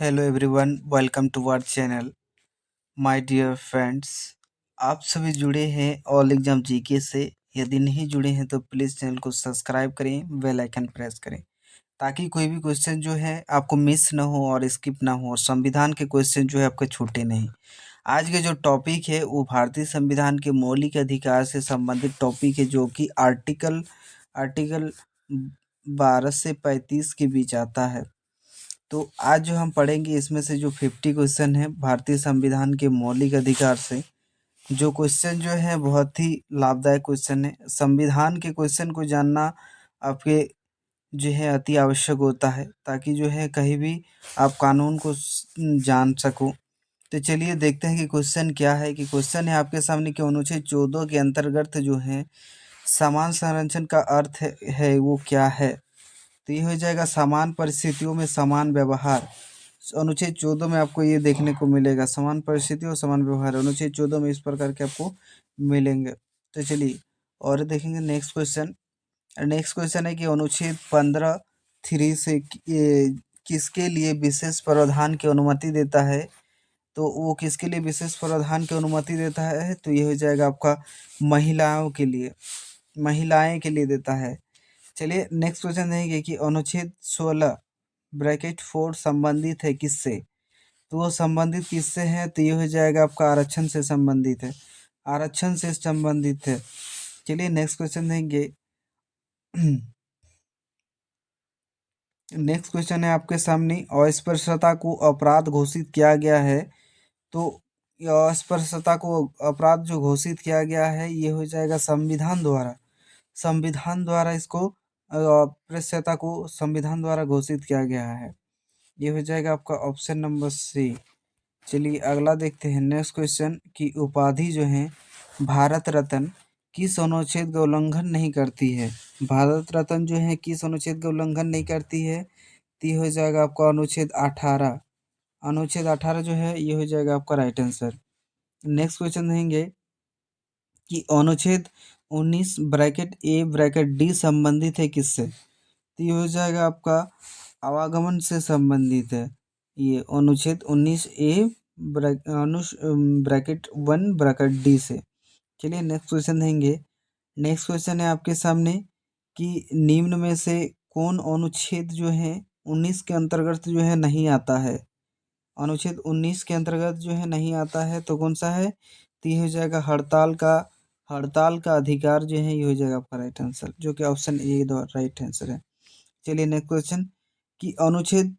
Hello everyone, welcome to our channel. My dear friends, आप सभी जुड़े हैं ऑल एग्जाम जीके से। यदि नहीं जुड़े हैं तो प्लीज़ चैनल को सब्सक्राइब करें, बेल आइकन प्रेस करें ताकि कोई भी क्वेश्चन जो है आपको मिस ना हो और स्किप ना हो और संविधान के क्वेश्चन जो है आपके छूटे नहीं। आज के जो टॉपिक है वो भारतीय संविधान के मौलिक अधिकार से संबंधित टॉपिक है, जो कि आर्टिकल आर्टिकल 12 से 35 के बीच आता है। तो आज जो हम पढ़ेंगे इसमें से जो 50 क्वेश्चन है भारतीय संविधान के मौलिक अधिकार से, जो क्वेश्चन जो है बहुत ही लाभदायक क्वेश्चन है। संविधान के क्वेश्चन को जानना आपके जो है अति आवश्यक होता है, ताकि जो है कहीं भी आप कानून को जान सको। तो चलिए देखते हैं कि क्वेश्चन क्या है। कि क्वेश्चन है आपके सामने कि अनुच्छेद 14 के अंतर्गत जो है समान संरक्षण का अर्थ है वो क्या है। तो ये हो जाएगा समान परिस्थितियों में समान व्यवहार। अनुच्छेद 14 में आपको ये देखने को मिलेगा, समान परिस्थिति और समान व्यवहार अनुच्छेद 14 में इस प्रकार के आपको मिलेंगे। तो चलिए और देखेंगे नेक्स्ट क्वेश्चन। नेक्स्ट क्वेश्चन है कि अनुच्छेद 15 3 से किसके लिए विशेष प्रावधान की अनुमति देता है। तो वो किसके लिए विशेष प्रावधान की अनुमति देता है, तो ये हो जाएगा आपका महिलाओं के लिए, महिलाएं के लिए देता है। चलिए नेक्स्ट क्वेश्चन देखेंगे कि अनुच्छेद 16 ब्रैकेट 4 संबंधित है किससे। तो वो संबंधित किससे है, तो ये हो जाएगा आपका आरक्षण से संबंधित है, आरक्षण से संबंधित है। चलिए नेक्स्ट क्वेश्चन देंगे। नेक्स्ट क्वेश्चन है आपके सामने, अस्पृश्यता को अपराध घोषित किया गया है। तो अस्पृश्यता को अपराध जो घोषित किया गया है ये हो जाएगा संविधान द्वारा। संविधान द्वारा इसको अस्पृश्यता को संविधान द्वारा घोषित किया गया है। ये हो जाएगा आपका ऑप्शन नंबर सी। चलिए अगला देखते हैं नेक्स्ट क्वेश्चन की उपाधि जो है भारत रत्न किस अनुच्छेद का उल्लंघन नहीं करती है। भारत रत्न जो है किस अनुच्छेद का उल्लंघन नहीं करती है, तो ये हो जाएगा आपका अनुच्छेद 18। अनुच्छेद 18 जो है ये हो जाएगा आपका राइट आंसर। नेक्स्ट क्वेश्चन देंगे कि अनुच्छेद 19 ब्रैकेट ए ब्रैकेट डी संबंधित है किससे। तो ये हो जाएगा आपका आवागमन से संबंधित है। ये अनुच्छेद 19 ए ब्रैकेट 1 ब्रैकेट डी से। चलिए नेक्स्ट क्वेश्चन देंगे। नेक्स्ट क्वेश्चन है आपके सामने कि निम्न में से कौन अनुच्छेद जो है 19 के अंतर्गत जो है नहीं आता है। अनुच्छेद 19 के अंतर्गत जो है नहीं आता है, तो कौन सा है, तो ये हो जाएगा हड़ताल का अधिकार जो है ये हो जाएगा आपका राइट आंसर, जो कि ऑप्शन ए राइट आंसर है। चलिए नेक्स्ट क्वेश्चन कि अनुच्छेद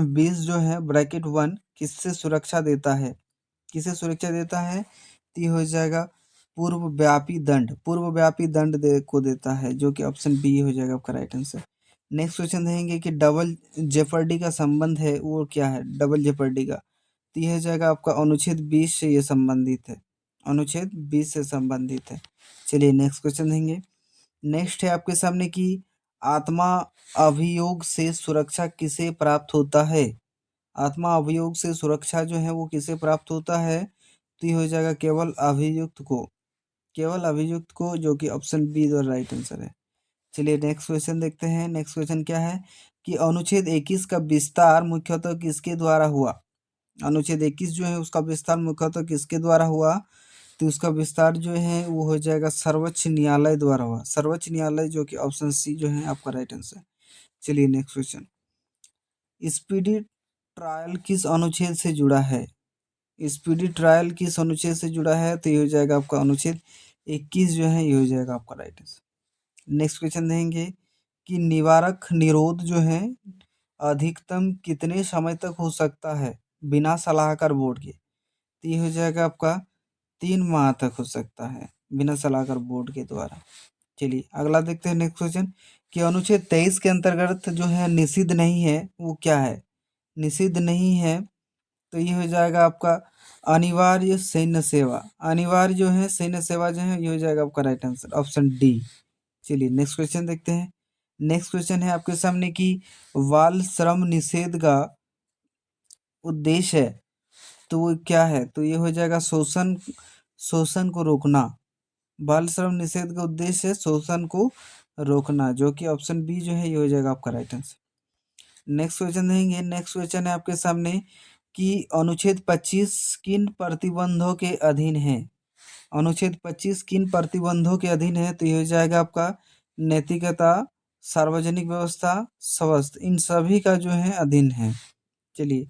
20 जो है ब्रैकेट 1 किससे सुरक्षा देता है, किसे सुरक्षा देता है, तो ये हो जाएगा पूर्वव्यापी दंड को देता है, जो कि ऑप्शन बी हो जाएगा आपका राइट आंसर। नेक्स्ट क्वेश्चन देखेंगे कि डबल जेपर्डी का संबंध है वो क्या है, डबल जेपर्डी का, तो ये हो जाएगा आपका अनुच्छेद 20 से ये संबंधित है, अनुच्छेद 20 से संबंधित है। चलिए नेक्स्ट क्वेश्चन देंगे। नेक्स्ट है आपके सामने कि आत्मा अभियोग से सुरक्षा किसे प्राप्त होता है। आत्मा अभियोग से सुरक्षा जो है वो किसे प्राप्त होता है, तो ये हो जाएगा केवल अभियुक्त को, केवल अभियुक्त को, जो कि option be the right answer है। चलिए नेक्स्ट क्वेश्चन देखते हैं। नेक्स्ट क्वेश्चन क्या है कि अनुच्छेद 21 का विस्तार मुख्यतः किसके द्वारा हुआ। अनुच्छेद 21 जो है उसका विस्तार मुख्यतः किसके द्वारा हुआ, तो उसका विस्तार जो है वो हो जाएगा सर्वोच्च न्यायालय द्वारा हुआ, सर्वोच्च न्यायालय, जो कि ऑप्शन सी जो है आपका राइट आंसर। चलिए नेक्स्ट क्वेश्चन, स्पीडी ट्रायल किस अनुच्छेद से जुड़ा है। स्पीडी ट्रायल किस अनुच्छेद से जुड़ा है, तो ये हो जाएगा आपका अनुच्छेद 21 जो है ये हो जाएगा आपका राइट आंसर। नेक्स्ट क्वेश्चन देंगे कि निवारक निरोध जो है अधिकतम कितने समय तक हो सकता है बिना सलाहकार बोर्ड के, तो ये हो जाएगा आपका 3 माह तक हो सकता है बिना सलाहकार बोर्ड के द्वारा। चलिए अगला देखते हैं नेक्स्ट क्वेश्चन कि अनुच्छेद 23 के अंतर्गत जो है निषिद्ध नहीं है वो क्या है। निषिद्ध नहीं है, तो ये हो जाएगा आपका अनिवार्य सैन्य सेवा, अनिवार्य जो है सैन्य सेवा जो है ये हो जाएगा आपका राइट आंसर, ऑप्शन डी। चलिए नेक्स्ट क्वेश्चन देखते हैं। नेक्स्ट क्वेश्चन है आपके सामने कि बाल श्रम निषेध का उद्देश्य है, तो वो क्या है, तो ये हो जाएगा शोषण, शोषण को रोकना। बाल श्रम निषेध का उद्देश्य है शोषण को रोकना, जो कि ऑप्शन बी जो है ये हो जाएगा आपका राइट आंसर। नेक्स्ट क्वेश्चन देंगे। नेक्स्ट क्वेश्चन है आपके सामने कि अनुच्छेद 25 किन प्रतिबंधों के अधीन है। अनुच्छेद 25 किन प्रतिबंधों के अधीन है, तो ये हो जाएगा आपका नैतिकता, सार्वजनिक व्यवस्था, स्वास्थ्य, इन सभी का जो है अधीन है। चलिए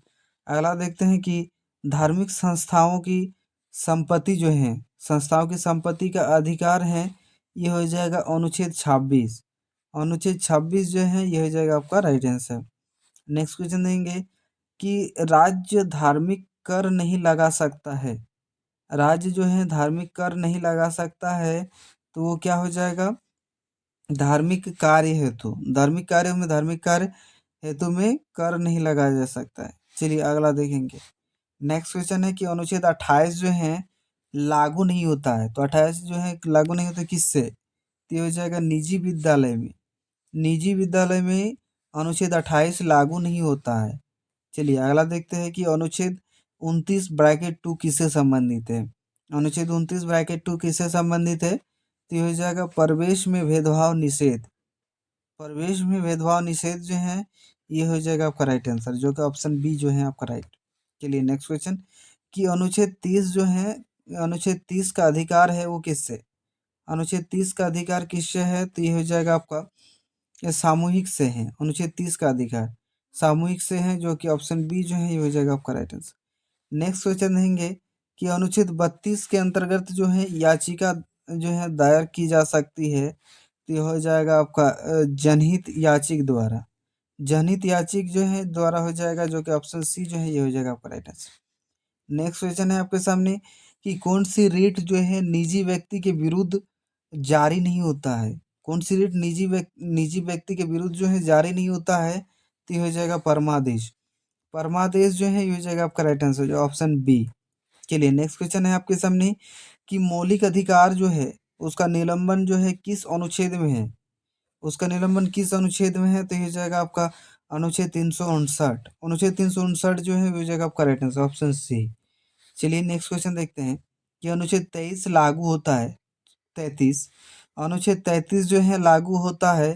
अगला देखते हैं कि धार्मिक संस्थाओं की संपत्ति जो है, संस्थाओं की संपत्ति का अधिकार है, ये हो जाएगा अनुच्छेद 26। अनुच्छेद 26 जो है ये हो जाएगा आपका राइट आंसर। नेक्स्ट क्वेश्चन देंगे कि राज्य धार्मिक कर नहीं लगा सकता है। राज्य जो है धार्मिक कर नहीं लगा सकता है, तो वो क्या हो जाएगा, धार्मिक कार्य हेतु। धार्मिक कार्य में धार्मिक कार्य हेतु में कर नहीं लगाया जा सकता है। चलिए अगला देखेंगे। नेक्स्ट क्वेश्चन है कि अनुच्छेद 28 जो है लागू नहीं होता है, तो 28 जो है लागू नहीं होता किससे, तो ये हो जाएगा निजी विद्यालय में। निजी विद्यालय में अनुच्छेद 28 लागू नहीं होता है। चलिए अगला देखते हैं कि अनुच्छेद 29 ब्रैकेट 2 किससे संबंधित है। अनुच्छेद 29 ब्रैकेट 2 किससे संबंधित है, तो ये हो जाएगा प्रवेश में भेदभाव निषेध। प्रवेश में भेदभाव निषेध जो है ये हो जाएगा आपका राइट आंसर, जो कि ऑप्शन बी जो है आपका राइट। चलिए नेक्स्ट क्वेश्चन कि अनुच्छेद 30 जो है, अनुच्छेद 30 का अधिकार है वो किससे। अनुच्छेद 30 का अधिकार किससे है, तो ये हो जाएगा आपका, ये सामूहिक से है। अनुच्छेद 30 का अधिकार सामूहिक से है, जो कि ऑप्शन बी जो है ये हो जाएगा आपका राइट आंसर। नेक्स्ट क्वेश्चन देंगे कि अनुच्छेद 32 के अंतर्गत जो है याचिका जो है दायर की जा सकती है, तो ये हो जाएगा आपका जनहित याचिक द्वारा। जनहित याचिक जो है द्वारा हो जाएगा, जो कि ऑप्शन सी जो है ये हो जाएगा आपका राइट आंसर। नेक्स्ट क्वेश्चन है आपके सामने कि कौन सी रीट जो है निजी व्यक्ति के विरुद्ध जारी नहीं होता है। कौन सी रीट निजी व्यक्ति के विरुद्ध जो है जारी नहीं होता है, तो ये हो जाएगा परमादेश। परमादेश जो है ये हो जाएगा आपका राइट आंसर, जो ऑप्शन बी। चलिए नेक्स्ट क्वेश्चन है आपके सामने कि मौलिक अधिकार जो है उसका निलंबन जो है किस अनुच्छेद में है। उसका निलंबन किस अनुच्छेद में है, तो ये हो जाएगा आपका अनुच्छेद 359। अनुच्छेद 359 जो है वो हो जाएगा आपका राइट आंसर, ऑप्शन सी। चलिए नेक्स्ट क्वेश्चन देखते हैं कि अनुच्छेद 23 लागू होता है। 33, अनुच्छेद 33 जो है लागू होता है,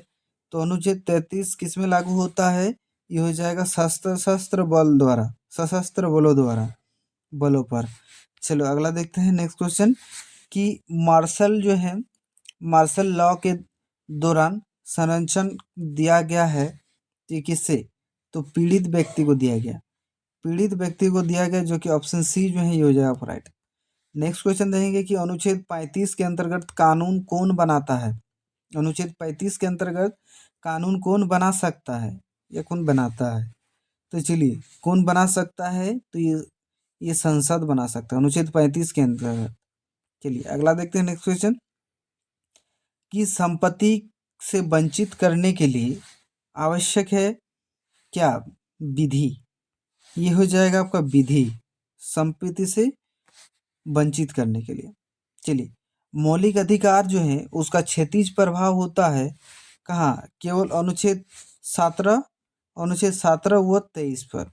तो अनुच्छेद 33 किस में लागू होता है, ये हो जाएगा सशस्त्र बल द्वारा, सशस्त्र बलों द्वारा, बलों पर। चलो अगला देखते हैं नेक्स्ट क्वेश्चन कि मार्शल जो है, मार्शल लॉ के दौरान संरक्षण दिया गया है, तो ये किससे, तो पीड़ित व्यक्ति को दिया गया, पीड़ित व्यक्ति को दिया गया, जो कि ऑप्शन सी जो है ये हो जाएगा राइट। नेक्स्ट क्वेश्चन देखेंगे कि अनुच्छेद 35 के अंतर्गत कानून कौन बनाता है। अनुच्छेद 35 के अंतर्गत कानून कौन बना सकता है या कौन बनाता है, तो चलिए कौन बना सकता है, तो ये संसद बना सकता है अनुच्छेद 35 के अंतर्गत। चलिए अगला देखते हैं नेक्स्ट क्वेश्चन कि संपत्ति से वंचित करने के लिए आवश्यक है क्या, विधि। ये हो जाएगा आपका विधि, संपत्ति से वंचित करने के लिए। चलिए मौलिक अधिकार जो है उसका क्षैतिज प्रभाव होता है कहाँ, केवल अनुच्छेद 17, अनुच्छेद 17 व 23 पर,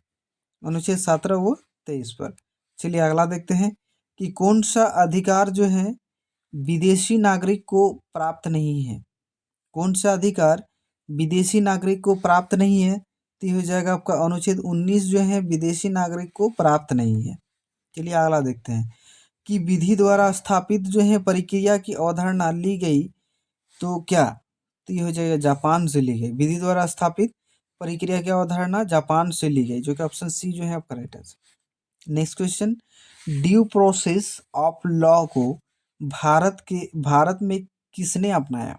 अनुच्छेद 17 व 23 पर। चलिए अगला देखते हैं कि कौन सा अधिकार जो है विदेशी नागरिक को प्राप्त नहीं है। कौन सा अधिकार विदेशी नागरिक को प्राप्त नहीं है, तो ये हो जाएगा आपका अनुच्छेद 19 जो है विदेशी नागरिक को प्राप्त नहीं है। चलिए अगला देखते हैं कि विधि द्वारा स्थापित जो है प्रक्रिया की अवधारणा ली गई, तो क्या, तो ये हो जाएगा जापान से ली गई। विधि द्वारा स्थापित प्रक्रिया की अवधारणा जापान से ली गई, जो कि ऑप्शन सी जो है आपका right answer. Next question, due process of law को भारत में किसने अपनाया।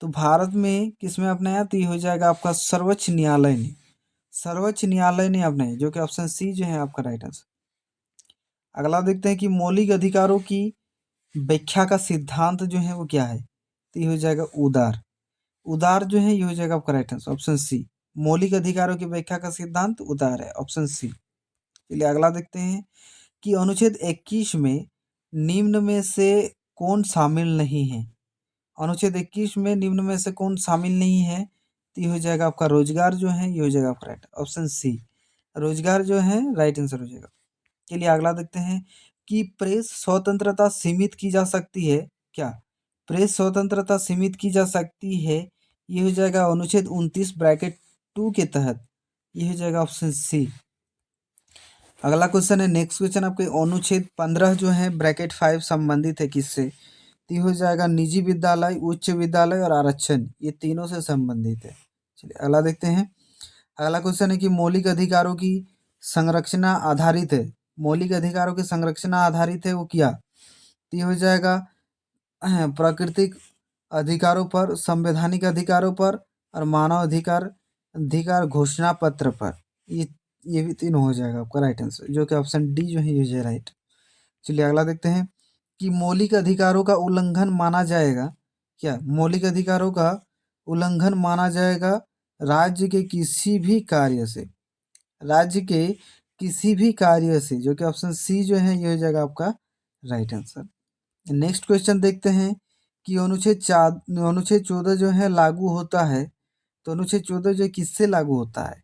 तो भारत में किसमें अपनाया, तो ये हो जाएगा आपका सर्वोच्च न्यायालय ने, सर्वोच्च न्यायालय ने अपनाया, जो कि ऑप्शन सी जो है आपका राइट आंसर। अगला देखते हैं कि मौलिक अधिकारों की व्याख्या का सिद्धांत जो है वो क्या है, तो ये हो जाएगा उदार। उदार जो है ये हो जाएगा आपका राइट आंसर, ऑप्शन सी। मौलिक अधिकारों की व्याख्या का सिद्धांत उदार है, ऑप्शन सी। चलिए अगला देखते हैं कि अनुच्छेद 21 में निम्न में से कौन शामिल नहीं है। अनुच्छेद 21 में निम्न में से कौन शामिल नहीं है, तो ये हो जाएगा आपका रोजगार जो है ये हो जाएगा आपका राइट, ऑप्शन सी। रोजगार जो है राइट आंसर हो जाएगा। चलिए अगला देखते हैं कि प्रेस स्वतंत्रता सीमित की जा सकती है क्या। प्रेस स्वतंत्रता सीमित की जा सकती है, ये हो जाएगा अनुच्छेद 29 ब्रैकेट 2 के तहत, ये हो जाएगा ऑप्शन सी। अगला क्वेश्चन है, नेक्स्ट क्वेश्चन आपके अनुच्छेद 15 जो है ब्रैकेट 5 संबंधित है किससे? तो ये हो जाएगा निजी विद्यालय, उच्च विद्यालय और आरक्षण, ये तीनों से संबंधित है। चलिए अगला देखते हैं। अगला क्वेश्चन है कि मौलिक अधिकारों की संरचना आधारित है, मौलिक अधिकारों की संरचना आधारित है वो क्या? तो ये हो जाएगा प्राकृतिक अधिकारों पर, संवैधानिक अधिकारों पर और मानव अधिकार अधिकार घोषणा पत्र पर। ये भी तीनों हो जाएगा आपका राइट आंसर, जो कि ऑप्शन डी जो है ये है राइट। चलिए अगला देखते हैं कि मौलिक अधिकारों का उल्लंघन माना जाएगा क्या? मौलिक अधिकारों का उल्लंघन माना जाएगा राज्य के किसी भी कार्य से, राज्य के किसी भी कार्य से, जो कि ऑप्शन सी जो है ये हो जाएगा आपका राइट आंसर। नेक्स्ट क्वेश्चन देखते हैं कि अनुच्छेद 14 जो है लागू होता है, तो अनुच्छेद 14 जो है किससे लागू होता है?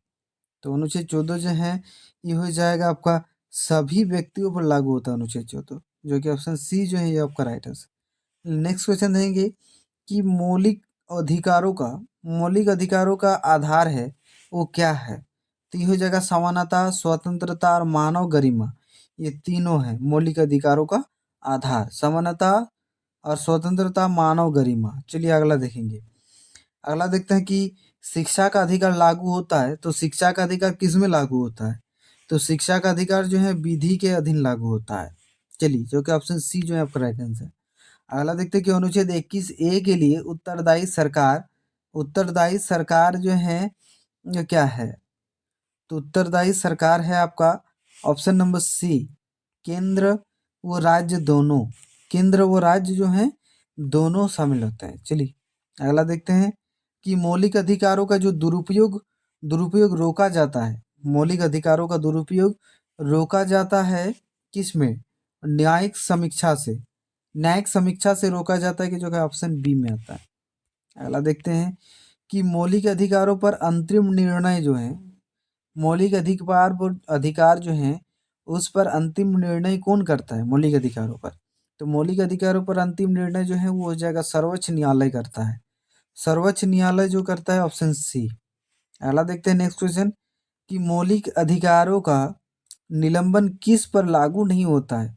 तो अनुच्छेद 14 जो है ये हो जाएगा आपका सभी व्यक्तियों पर लागू होता है अनुच्छेद 14, जो कि ऑप्शन सी जो है ये आपका राइट आंसर। नेक्स्ट क्वेश्चन देंगे कि मौलिक अधिकारों का आधार है वो क्या है? तो ये हो जाएगा समानता, स्वतंत्रता और मानव गरिमा, ये तीनों है मौलिक अधिकारों का आधार, समानता और स्वतंत्रता, मानव गरिमा। चलिए अगला देखेंगे। अगला देखते हैं कि शिक्षा का अधिकार लागू होता है, तो शिक्षा का अधिकार किस में लागू होता है? तो शिक्षा का अधिकार जो है विधि के अधीन लागू होता है। चलिए, जो कि ऑप्शन सी जो है आपका राइट आंसर। अगला देखते हैं कि अनुच्छेद 21A के लिए उत्तरदायी सरकार जो है ये क्या है? तो उत्तरदायी सरकार है आपका ऑप्शन नंबर सी, केंद्र व राज्य दोनों, केंद्र व राज्य जो है दोनों शामिल होते हैं। चलिए अगला देखते हैं कि मौलिक अधिकारों का जो दुरुपयोग दुरुपयोग रोका जाता है, मौलिक अधिकारों का दुरुपयोग रोका जाता है किस में? न्यायिक समीक्षा से, न्यायिक समीक्षा से रोका जाता है, कि जो कि ऑप्शन बी में आता है। अगला देखते हैं कि मौलिक अधिकारों पर अंतरिम निर्णय जो है, मौलिक अधिकार जो है उस पर अंतिम निर्णय कौन करता है मौलिक अधिकारों पर? तो मौलिक अधिकारों पर अंतिम निर्णय जो है वो हो जाएगा सर्वोच्च न्यायालय करता है, सर्वोच्च न्यायालय जो करता है ऑप्शन सी। अगला देखते हैं नेक्स्ट क्वेश्चन कि मौलिक अधिकारों का निलंबन किस पर लागू नहीं होता है?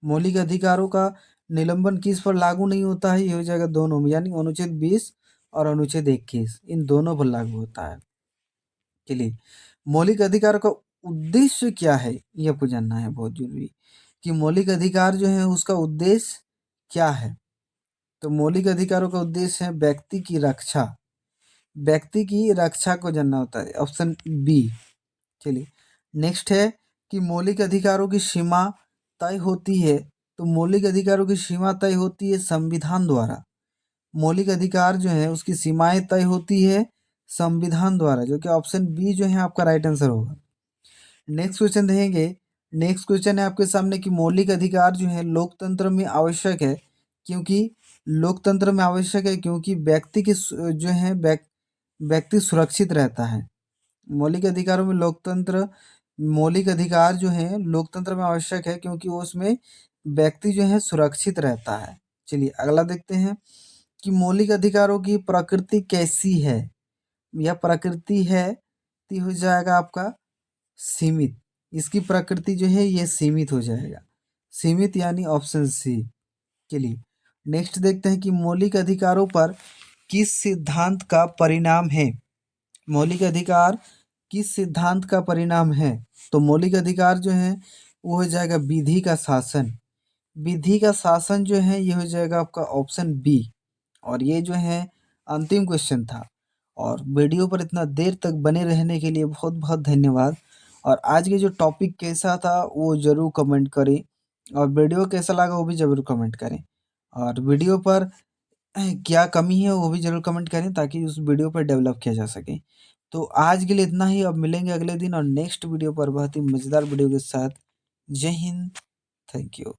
मौलिक अधिकारों का निलंबन किस पर लागू नहीं होता है? ये हो जाएगा दोनों में, यानी अनुच्छेद 20 और अनुच्छेद 21, इन दोनों पर लागू होता है। चलिए, मौलिक अधिकार का उद्देश्य क्या है ये आपको जानना है, बहुत जरूरी, कि मौलिक अधिकार जो है उसका उद्देश्य क्या है? तो मौलिक अधिकारों का उद्देश्य है व्यक्ति की रक्षा, व्यक्ति की रक्षा को जानना होता है, ऑप्शन बी। चलिए नेक्स्ट है कि मौलिक अधिकारों की सीमा तय होती है, तो मौलिक अधिकारों की सीमा तय होती है संविधान द्वारा, मौलिक अधिकार जो है उसकी सीमाएं तय होती है संविधान द्वारा, जो कि ऑप्शन बी जो है आपका राइट आंसर होगा। नेक्स्ट क्वेश्चन देखेंगे। नेक्स्ट क्वेश्चन है आपके सामने कि मौलिक अधिकार जो है लोकतंत्र में आवश्यक है, क्योंकि लोकतंत्र में आवश्यक है क्योंकि व्यक्ति की जो है व्यक्ति सुरक्षित रहता है। मौलिक अधिकारों में मौलिक अधिकार जो है लोकतंत्र में आवश्यक है क्योंकि वो उसमें व्यक्ति जो है सुरक्षित रहता है। चलिए अगला देखते हैं कि मौलिक अधिकारों की प्रकृति कैसी है? यह प्रकृति है तो हो जाएगा आपका सीमित, इसकी प्रकृति जो है ये सीमित हो जाएगा, सीमित यानी ऑप्शन सी। चलिए नेक्स्ट देखते हैं कि मौलिक अधिकारों पर किस सिद्धांत का परिणाम है? मौलिक अधिकार किस सिद्धांत का परिणाम है? तो मौलिक अधिकार जो है वो हो जाएगा विधि का शासन, विधि का शासन जो है ये हो जाएगा आपका ऑप्शन बी। और ये जो है अंतिम क्वेश्चन था। और वीडियो पर इतना देर तक बने रहने के लिए बहुत बहुत धन्यवाद। और आज के जो टॉपिक कैसा था वो ज़रूर कमेंट करें, और वीडियो कैसा लगा वो भी ज़रूर कमेंट करें, और वीडियो पर क्या कमी है वो भी ज़रूर कमेंट करें ताकि उस वीडियो पर डेवलप किया जा सके। तो आज के लिए इतना ही, अब मिलेंगे अगले दिन और नेक्स्ट वीडियो पर बहुत ही मज़ेदार वीडियो के साथ। जय हिंद, थैंक यू।